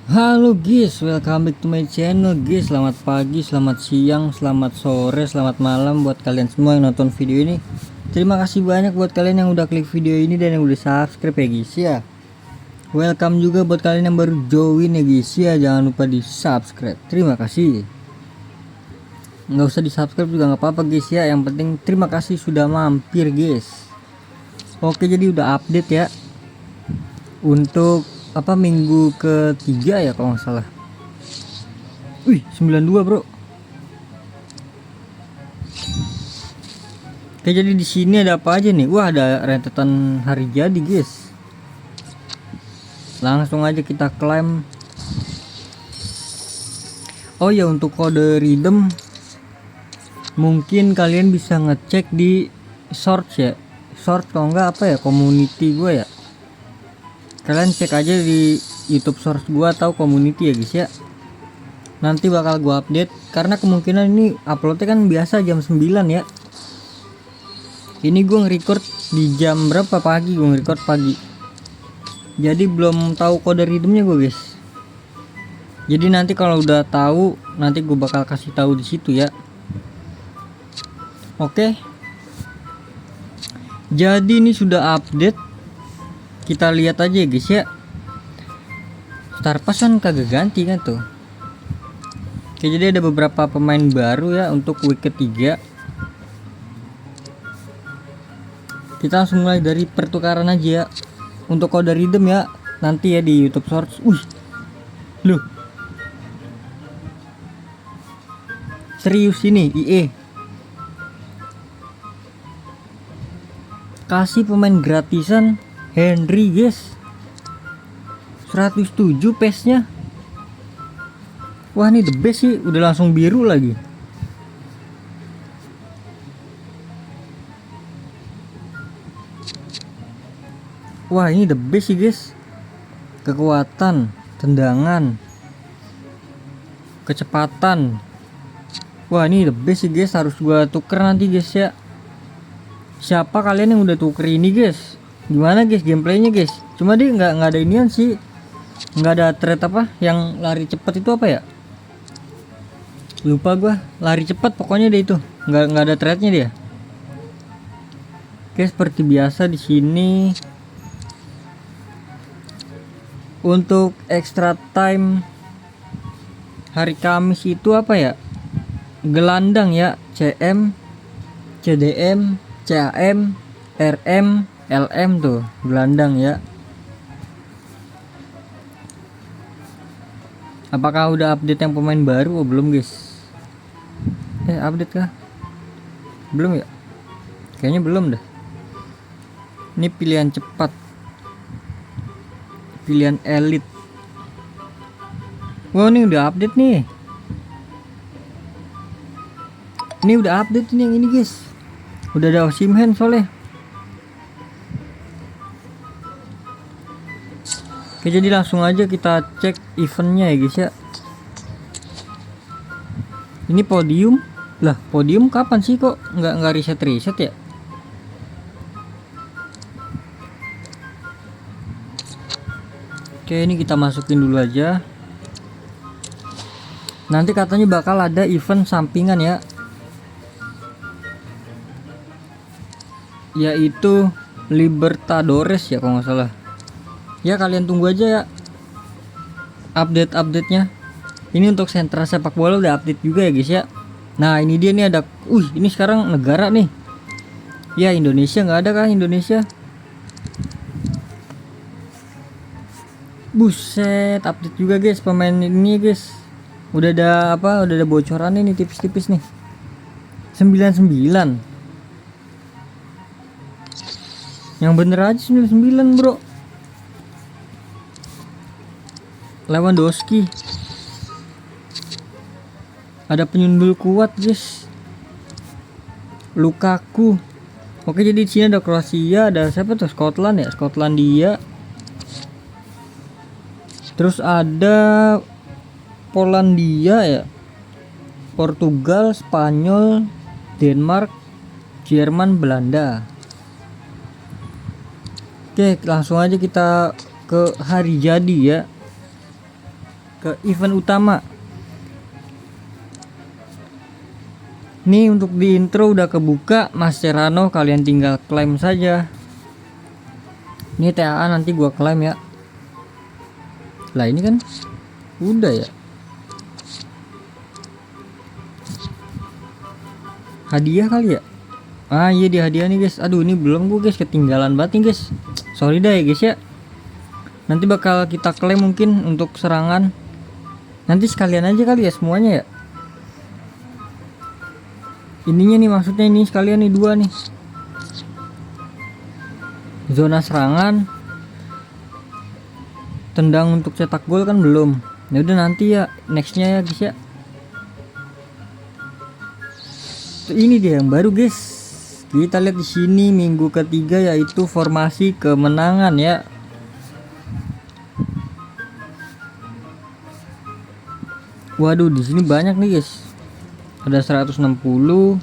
Halo guys, welcome back to my channel guys. Selamat pagi, selamat siang, selamat sore, selamat malam buat kalian semua yang nonton video ini. Terima kasih banyak buat kalian yang udah klik video ini dan yang udah subscribe ya guys ya. Welcome juga buat kalian yang baru join ya guys ya. Jangan lupa di subscribe. Terima kasih. Nggak usah di subscribe juga nggak apa-apa guys ya. Yang penting terima kasih sudah mampir guys. Oke, jadi udah update ya untuk minggu ketiga ya kalau nggak salah. Wih, 92 bro. Oke, jadi di sini ada apa aja nih? Wah, ada rentetan hari jadi guys. Langsung aja kita klaim. Oh ya, untuk kode redeem mungkin kalian bisa ngecek di source ya. Source kalau nggak community gue ya. Kalian cek aja di YouTube source gua atau community ya guys ya. Nanti bakal gua update karena kemungkinan ini uploadnya kan biasa jam 9 ya. Ini gua nge-record di jam berapa pagi, gua nge-record pagi. Jadi belum tahu kode redeemnya gua guys. Jadi nanti kalau udah tahu nanti gua bakal kasih tahu di situ ya. Oke. Jadi ini sudah update. Kita lihat aja ya guys ya. Star Pass kan kagak ganti kan tuh. Oke, jadi ada beberapa pemain baru ya untuk week ketiga. Kita langsung mulai dari pertukaran aja ya. Untuk kode redeem ya nanti ya di YouTube Source. Loh, serius ini IE kasih pemain gratisan Henry guys, 107 pace-nya. Wah, ini the best sih, udah langsung biru lagi. Wah, ini the best sih guys. Kekuatan, tendangan, kecepatan. Wah, ini the best sih guys, harus gua tuker nanti guys ya. Siapa kalian yang udah tuker ini guys? Gimana guys gameplaynya guys? Cuma dia nggak ada inian sih, nggak ada thread yang lari cepat itu ya, lupa gua. Lari cepat pokoknya deh itu, nggak ada threadnya dia. Oke, seperti biasa di sini untuk extra time hari Kamis itu gelandang ya, CM, CDM, CAM, RM, LM tuh gelandang ya. Apakah udah update yang pemain baru? Oh, belum guys. Update kah? Belum ya? Kayaknya belum dah. Ini pilihan cepat, pilihan elit. Wow, ini udah update nih. Ini udah update ini yang ini guys. Udah ada Osimhen soalnya. Oke, jadi langsung aja kita cek eventnya ya guys ya. Ini podium lah, podium kapan sih kok nggak reset ya? Oke, ini kita masukin dulu aja. Nanti katanya bakal ada event sampingan ya, yaitu Libertadores ya kalau nggak salah. Ya, kalian tunggu aja ya update-nya. Ini untuk sentra sepak bola udah update juga ya guys ya. Nah, ini dia nih ada. Ini sekarang negara nih. Ya, Indonesia nggak ada kah Indonesia? Buset, update juga guys pemain ini guys. Udah ada udah ada bocoran ini tipis-tipis nih. 99. Yang bener aja 99 bro. Lewandowski. Ada penyundul kuat guys. Lukaku. Oke, jadi di sini ada Kroasia, ada siapa tuh? Scotland ya, Skotlandia. Terus ada Polandia ya. Portugal, Spanyol, Denmark, Jerman, Belanda. Oke, langsung aja kita ke hari jadi ya. ke event utama. Nih untuk di intro udah kebuka, Mas Serrano, kalian tinggal klaim saja. Ini TAA nanti gua klaim ya. Lah ini kan udah ya. Hadiah kali ya. Ah iya, di hadiah nih guys. Aduh ini belum gua guys, ketinggalan banget nih guys. Sorry dah ya guys ya. Nanti bakal kita klaim mungkin untuk serangan. Nanti sekalian aja kali ya semuanya ya. Ininya nih maksudnya ini sekalian nih, 2 nih. Zona serangan. Tendang untuk cetak gol kan belum. Ya udah nanti ya nextnya ya guys ya. Ini dia yang baru guys. Kita lihat di sini minggu ketiga yaitu formasi kemenangan ya. Waduh di sini banyak nih guys. Ada 160.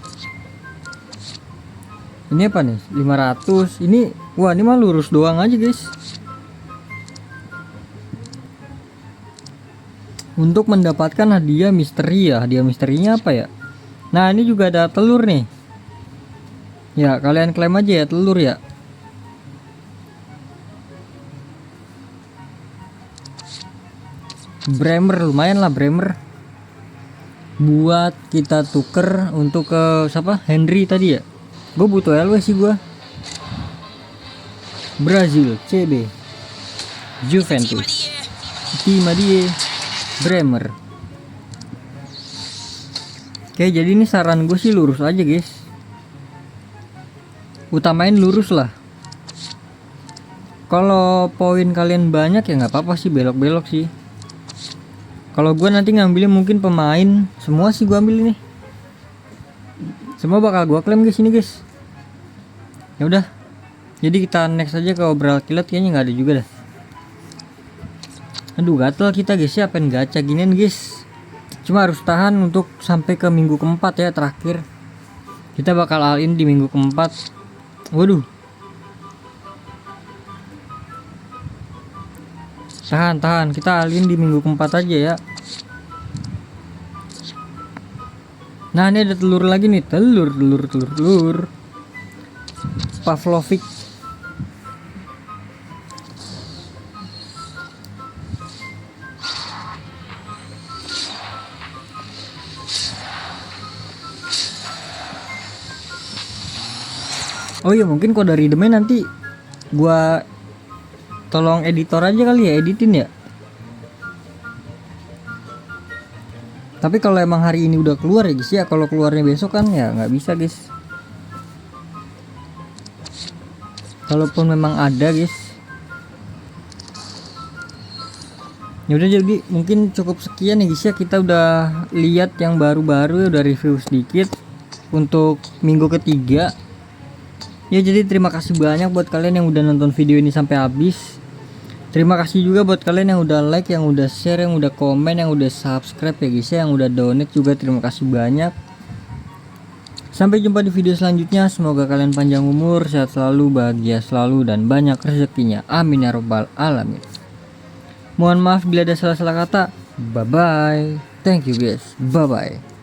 Ini apa nih? 500. Ini wah ini mah lurus doang aja guys. Untuk mendapatkan hadiah misteri ya. Hadiah misterinya apa ya? Nah ini juga ada telur nih. Ya kalian klaim aja ya telur ya. Bremer lumayan lah Bremer. Buat kita tuker untuk ke siapa? Henry tadi ya. Gue butuh LW sih gue. Brazil CB Juventus Timadie Bremer. Oke jadi ini saran gue sih lurus aja guys. Utamain lurus lah. Kalau poin kalian banyak ya nggak apa-apa sih belok-belok sih. Kalau gue nanti ngambilnya mungkin pemain semua sih gue ambil ini. Semua bakal gue klaim guys ini guys. Ya udah. Jadi kita next aja ke obral kilat, kayaknya nggak ada juga dah. Aduh gatel kita guys ya, pengen gacha ginian guys. Cuma harus tahan untuk sampai ke minggu keempat ya terakhir. Kita bakal all in di minggu keempat. Waduh. Tahan kita alin di minggu keempat aja ya. Nah ini ada telur lagi nih. Telur Pavlovic. Oh iya mungkin kok dari redeemnya nanti gua tolong editor aja kali ya, editin ya. Tapi kalau emang hari ini udah keluar ya guys ya, kalau keluarnya besok kan ya nggak bisa guys. Kalaupun memang ada guys. Ya udah jadi mungkin cukup sekian ya guys ya, kita udah lihat yang baru-baru ya, udah review sedikit untuk minggu ketiga. Ya jadi terima kasih banyak buat kalian yang udah nonton video ini sampai habis. Terima kasih juga buat kalian yang udah like, yang udah share, yang udah komen, yang udah subscribe ya guys ya, yang udah donate juga terima kasih banyak. Sampai jumpa di video selanjutnya. Semoga kalian panjang umur, sehat selalu, bahagia selalu, dan banyak rezekinya. Amin ya robbal alamin. Mohon maaf bila ada salah-salah kata. Bye bye. Thank you guys. Bye bye.